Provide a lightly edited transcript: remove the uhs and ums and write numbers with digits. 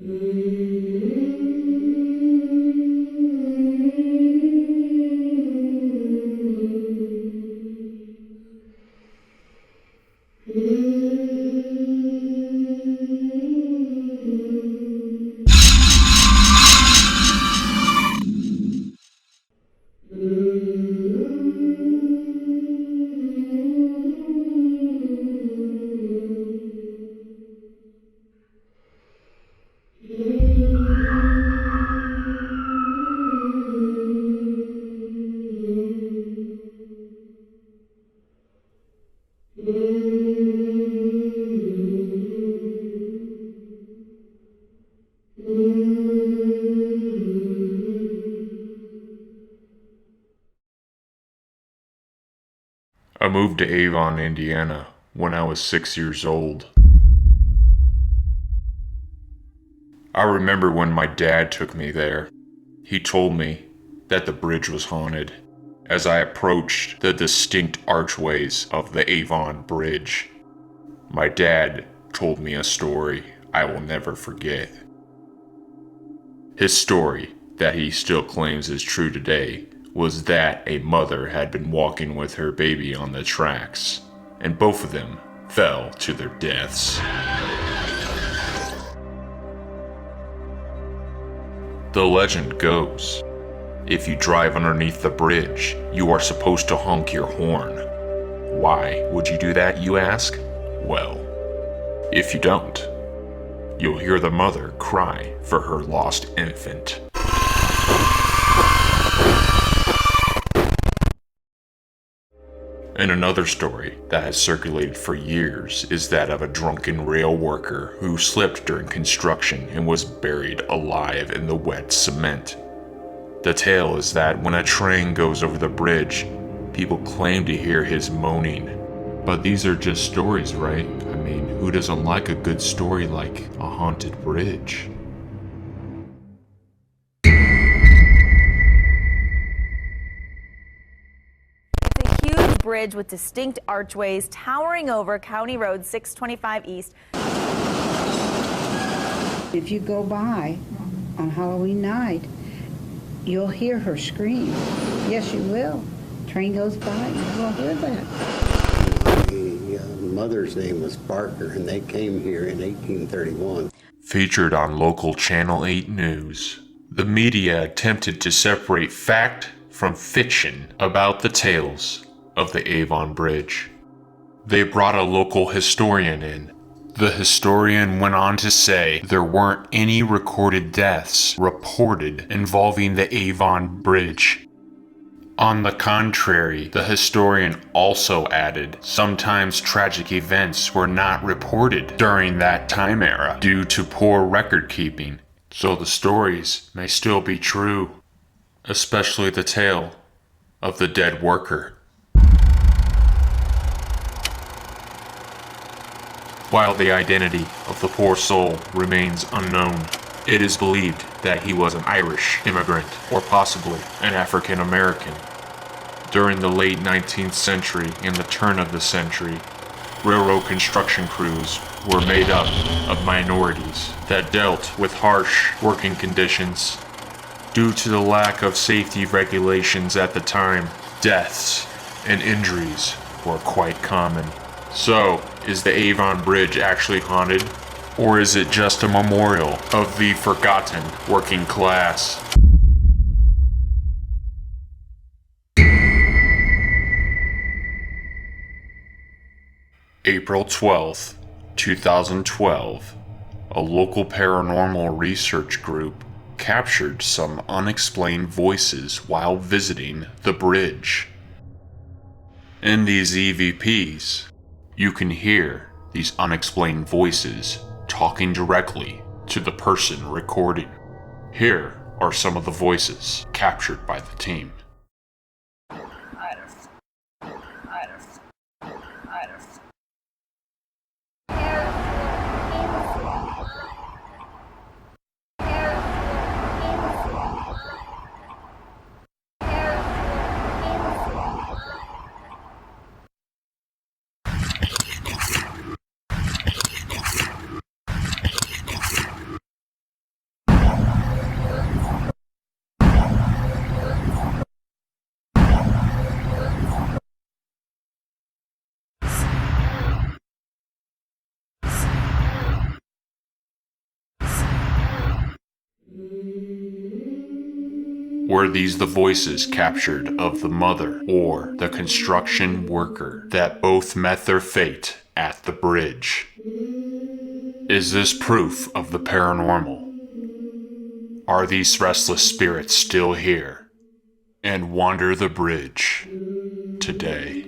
I moved to Avon, Indiana when I was 6 years old. I remember when my dad took me there. He told me that the bridge was haunted as I approached the distinct archways of the Avon Bridge. My dad told me a story I will never forget. His story, that he still claims is true today, was that a mother had been walking with her baby on the tracks, and both of them fell to their deaths. The legend goes, if you drive underneath the bridge, you are supposed to honk your horn. Why would you do that, you ask? Well, if you don't, you'll hear the mother cry for her lost infant. And another story that has circulated for years is that of a drunken rail worker who slipped during construction and was buried alive in the wet cement. The tale is that when a train goes over the bridge, people claim to hear his moaning. But these are just stories, right? I mean, who doesn't like a good story like a haunted bridge? Bridge with distinct archways towering over County Road 625 East. If you go by on Halloween night, you'll hear her scream. Yes, you will. Train goes by, you will hear that. The mother's name was Barker, and they came here in 1831. Featured on local Channel 8 News, the media attempted to separate fact from fiction about the tales of the Avon Bridge. They brought a local historian in. The historian went on to say there weren't any recorded deaths reported involving the Avon Bridge. On the contrary, the historian also added sometimes tragic events were not reported during that time era due to poor record keeping, so the stories may still be true, especially the tale of the dead worker. While the identity of the poor soul remains unknown, it is believed that he was an Irish immigrant or possibly an African American. During the late 19th century and the turn of the century, railroad construction crews were made up of minorities that dealt with harsh working conditions. Due to the lack of safety regulations at the time, deaths and injuries were quite common. So, is the Avon Bridge actually haunted? Or is it just a memorial of the forgotten working class? April 12th, 2012, a local paranormal research group captured some unexplained voices while visiting the bridge. In these EVPs, you can hear these unexplained voices talking directly to the person recording. Here are some of the voices captured by the team. Were these the voices captured of the mother or the construction worker that both met their fate at the bridge? Is this proof of the paranormal? Are these restless spirits still here and wander the bridge today?